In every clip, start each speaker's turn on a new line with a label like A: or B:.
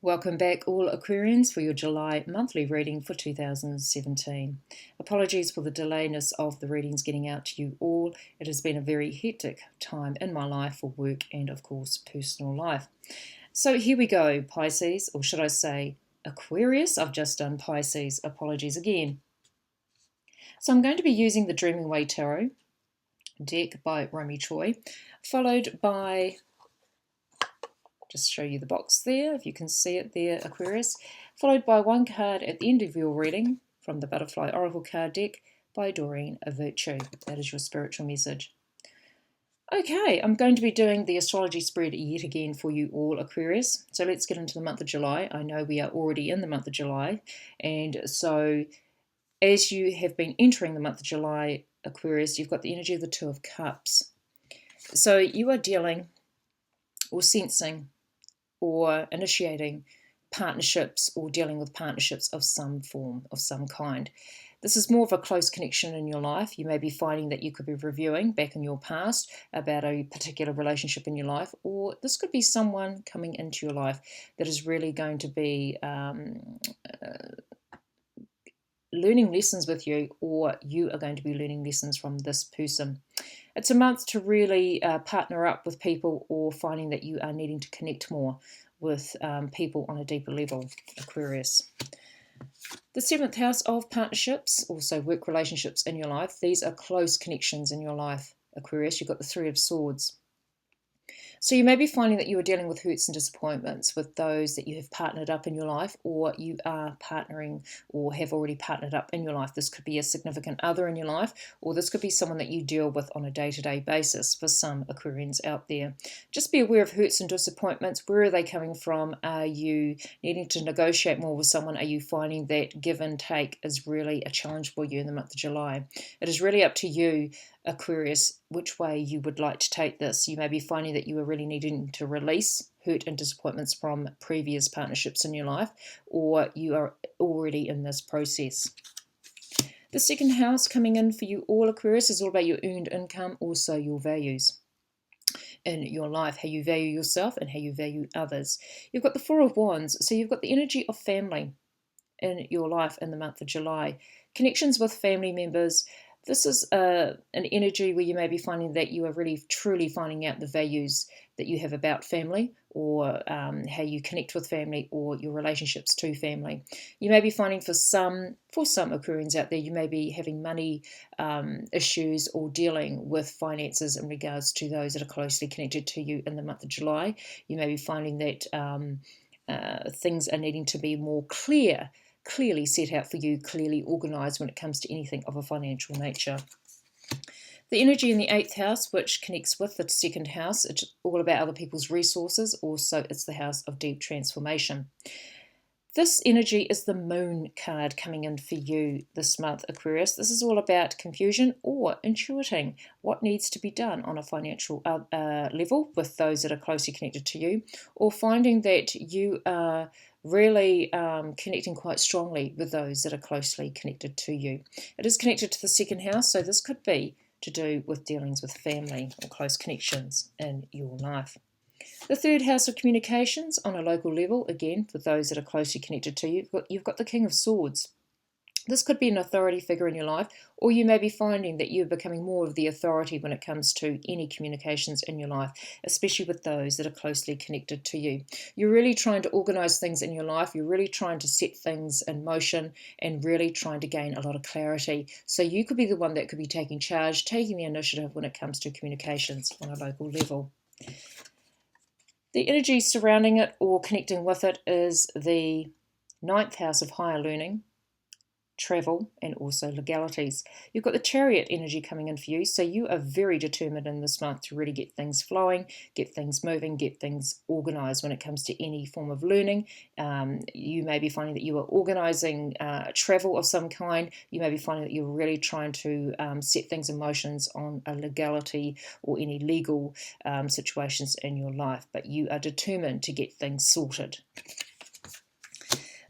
A: Welcome back, all Aquarians, for your July monthly reading for 2017. Apologies for the delayness of the readings getting out to you all. It has been a very hectic time in my life for work and, of course, personal life. So here we go, Pisces, or should I say Aquarius? I've just done Pisces. Apologies again. So I'm going to be using the Dreaming Way Tarot deck by Romy Choi, followed by... just show you the box there, if you can see it there, Aquarius, followed by one card at the end of your reading from the Butterfly Oracle card deck by Doreen Virtue. That is your spiritual message. Okay, I'm going to be doing the astrology spread yet again for you all, Aquarius. So let's get into the month of July. I know we are already in the month of July, and so as you have been entering the month of July, Aquarius, you've got the energy of the Two of Cups. So you are dealing or sensing or initiating partnerships or dealing with partnerships of some form, of some kind. This is more of a close connection in your life. You may be finding that you could be reviewing back in your past about a particular relationship in your life, or this could be someone coming into your life that is really going to be learning lessons with you, or you are going to be learning lessons from this person. It's a month to really partner up with people, or finding that you are needing to connect more with people on a deeper level, Aquarius. The 7th house of partnerships, also work relationships in your life. These are close connections in your life, Aquarius. You've got the Three of Swords. So you may be finding that you are dealing with hurts and disappointments with those that you have partnered up in your life, or you are partnering or have already partnered up in your life. This could be a significant other in your life, or this could be someone that you deal with on a day-to-day basis for some Aquarians out there. Just be aware of hurts and disappointments. Where are they coming from? Are you needing to negotiate more with someone? Are you finding that give and take is really a challenge for you in the month of July? It is really up to you, Aquarius, which way you would like to take this. You may be finding that you are really needing to release hurt and disappointments from previous partnerships in your life, or you are already in this process. The 2nd house coming in for you all, Aquarius, is all about your earned income, also your values in your life, how you value yourself and how you value others. You've got the Four of Wands, so you've got the energy of family in your life in the month of July. Connections with family members. This is an energy where you may be finding that you are really truly finding out the values that you have about family, or how you connect with family, or your relationships to family. You may be finding for some Aquarians out there, you may be having money issues or dealing with finances in regards to those that are closely connected to you in the month of July. You may be finding that things are needing to be more clearly set out for you, clearly organised when it comes to anything of a financial nature. The energy in the 8th house, which connects with the 2nd house, it's all about other people's resources. Also, it's the house of deep transformation. This energy is the Moon card coming in for you this month, Aquarius. This is all about confusion or intuiting what needs to be done on a financial level with those that are closely connected to you, or finding that you are really connecting quite strongly with those that are closely connected to you. It is connected to the 2nd house, so this could be to do with dealings with family or close connections in your life. The 3rd house of communications on a local level, again, for those that are closely connected to you, you've got the King of Swords. This could be an authority figure in your life, or you may be finding that you're becoming more of the authority when it comes to any communications in your life, especially with those that are closely connected to you. You're really trying to organise things in your life. You're really trying to set things in motion and really trying to gain a lot of clarity. So you could be the one that could be taking charge, taking the initiative when it comes to communications on a local level. The energy surrounding it or connecting with it is the 9th house of higher learning, travel, and also legalities. You've got the Chariot energy coming in for you, so you are very determined in this month to really get things flowing, get things moving, get things organised when it comes to any form of learning. You may be finding that you are organising travel of some kind. You may be finding that you're really trying to set things in motions on a legality or any legal situations in your life, but you are determined to get things sorted.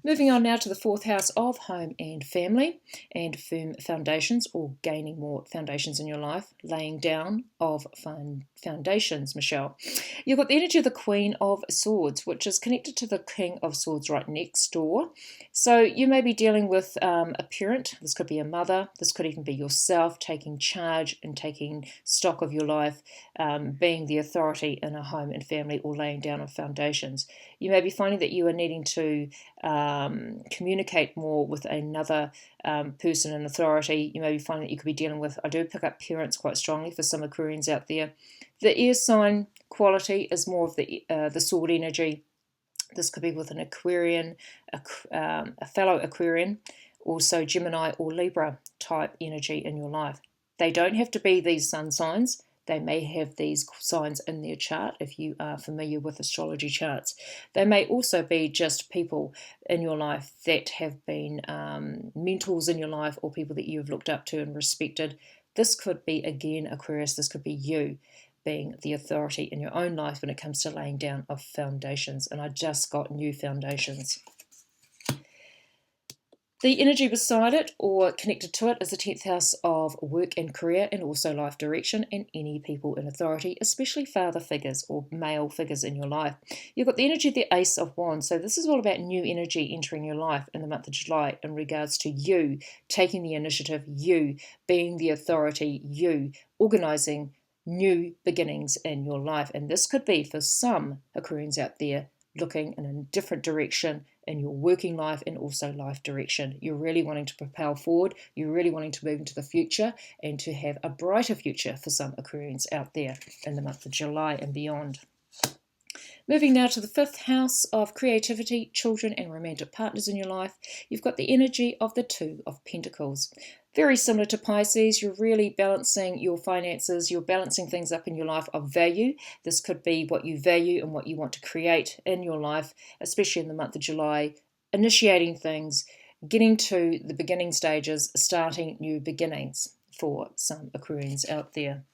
A: Moving on now to the fourth house of home and family and firm foundations, or gaining more foundations in your life, laying down of foundations, Michelle. You've got the energy of the Queen of Swords, which is connected to the King of Swords right next door. So you may be dealing with a parent. This could be a mother. This could even be yourself taking charge and taking stock of your life, being the authority in a home and family, or laying down of foundations. You may be finding that you are needing to communicate more with another person in authority. You may be finding that you could be dealing with, I do pick up parents quite strongly for some Aquarians out there. The air sign quality is more of the sword energy. This could be with an Aquarian, a fellow Aquarian, also Gemini or Libra type energy in your life. They don't have to be these sun signs. They may have these signs in their chart if you are familiar with astrology charts. They may also be just people in your life that have been mentors in your life, or people that you have looked up to and respected. This could be, again, Aquarius, this could be you being the authority in your own life when it comes to laying down of foundations. And I just got new foundations. The energy beside it, or connected to it, is the 10th house of work and career, and also life direction, and any people in authority, especially father figures or male figures in your life. You've got the energy of the Ace of Wands, so this is all about new energy entering your life in the month of July in regards to you taking the initiative, you being the authority, you organising new beginnings in your life. And this could be, for some Aquarians out there, looking in a different direction in your working life and also life direction. You're really wanting to propel forward. You're really wanting to move into the future and to have a brighter future for some Aquarians out there in the month of July and beyond. Moving now to the 5th house of creativity, children and romantic partners in your life, you've got the energy of the Two of Pentacles. Very similar to Pisces, you're really balancing your finances, you're balancing things up in your life of value. This could be what you value and what you want to create in your life, especially in the month of July, initiating things, getting to the beginning stages, starting new beginnings for some Aquarians out there.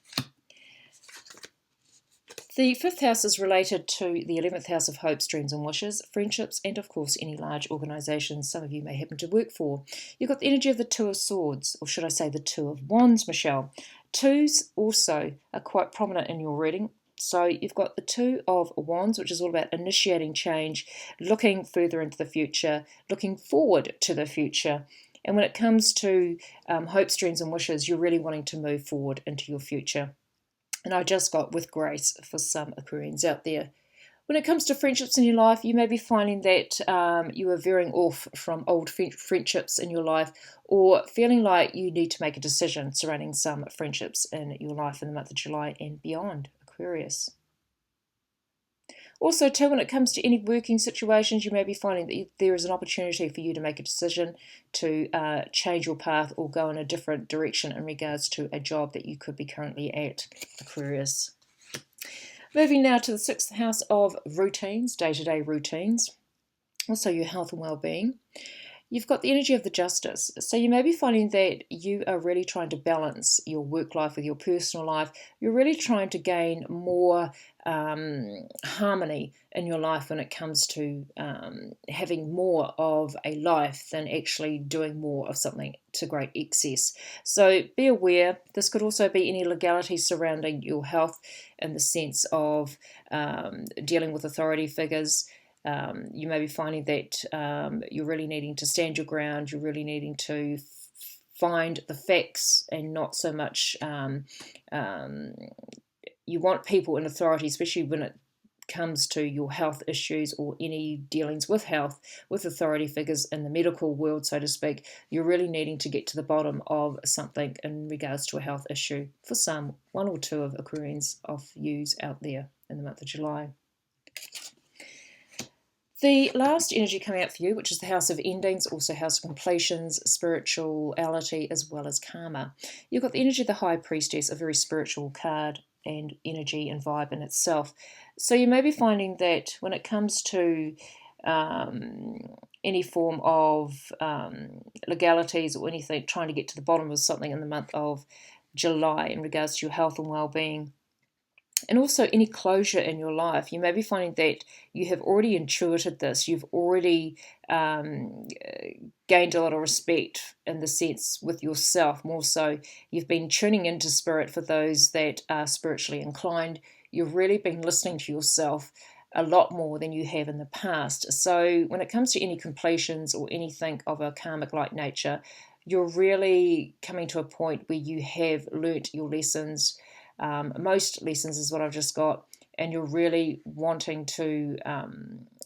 A: The 5th house is related to the 11th house of hopes, dreams and wishes, friendships, and of course any large organisations some of you may happen to work for. You've got the energy of the Two of Swords, or should I say the Two of Wands, Michelle. Twos also are quite prominent in your reading. So you've got the Two of Wands, which is all about initiating change, looking further into the future, looking forward to the future. And when it comes to hopes, dreams and wishes, you're really wanting to move forward into your future. And I just got with grace for some Aquarians out there. When it comes to friendships in your life, you may be finding that you are veering off from old friendships in your life, or feeling like you need to make a decision surrounding some friendships in your life in the month of July and beyond, Aquarius. Also, too, when it comes to any working situations, you may be finding that there is an opportunity for you to make a decision to change your path or go in a different direction in regards to a job that you could be currently at, Aquarius. Moving now to the 6th house of routines, day-to-day routines, also your health and well-being. You've got the energy of the Justice. So you may be finding that you are really trying to balance your work life with your personal life. You're really trying to gain more harmony in your life when it comes to having more of a life than actually doing more of something to great excess. So be aware. This could also be any legalities surrounding your health in the sense of dealing with authority figures. You may be finding that you're really needing to stand your ground, you're really needing to find the facts and not so much, you want people in authority, especially when it comes to your health issues or any dealings with health, with authority figures in the medical world, so to speak. You're really needing to get to the bottom of something in regards to a health issue for some, one or two of Aquarians of yous out there in the month of July. The last energy coming out for you, which is the house of endings, also house of completions, spirituality, as well as karma. You've got the energy of the High Priestess, a very spiritual card and energy and vibe in itself. So you may be finding that when it comes to any form of legalities or anything, trying to get to the bottom of something in the month of July in regards to your health and well-being, And also any closure in your life. You may be finding that you have already intuited this. You've already gained a lot of respect in the sense with yourself. More so, you've been tuning into spirit for those that are spiritually inclined. You've really been listening to yourself a lot more than you have in the past. So when it comes to any completions or anything of a karmic-like nature, you're really coming to a point where you have learnt your lessons. Most lessons is what I've just got, and you're really wanting to,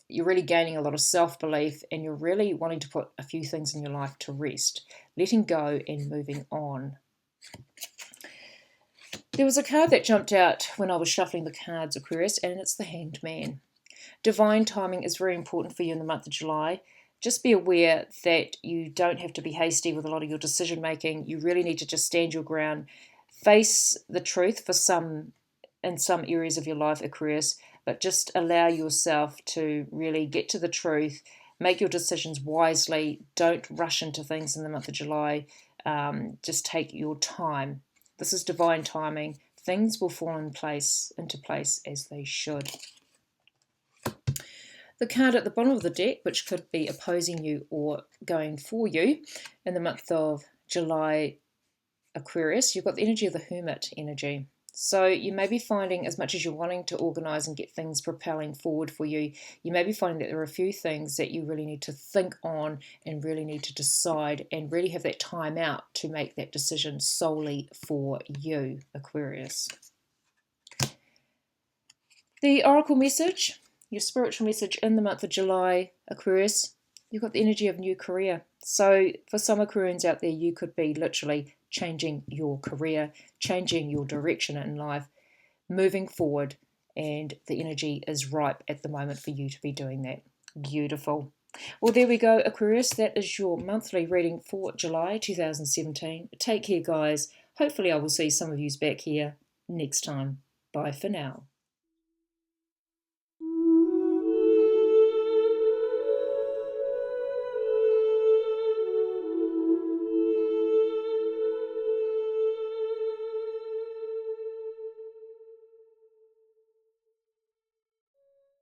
A: you're really gaining a lot of self-belief, and you're really wanting to put a few things in your life to rest, letting go and moving on. There was a card that jumped out when I was shuffling the cards, Aquarius, and it's the Hanged Man. Divine timing is very important for you in the month of July. Just be aware that you don't have to be hasty with a lot of your decision making. You really need to just stand your ground, face the truth for some in some areas of your life, Aquarius, but just allow yourself to really get to the truth, make your decisions wisely. Don't rush into things in the month of July. Just take your time. This is divine timing. Things will fall into place as they should. The card at the bottom of the deck, which could be opposing you or going for you in the month of July, Aquarius, you've got the energy of the Hermit energy. So you may be finding, as much as you're wanting to organise and get things propelling forward for you, you may be finding that there are a few things that you really need to think on and really need to decide and really have that time out to make that decision solely for you, Aquarius. The Oracle message, your spiritual message in the month of July, Aquarius, you've got the energy of new career. So for some Aquarians out there, you could be literally changing your career, changing your direction in life, moving forward, and the energy is ripe at the moment for you to be doing that. Beautiful. Well, there we go, Aquarius. That is your monthly reading for July 2017. Take care, guys. Hopefully I will see some of you back here next time. Bye for now.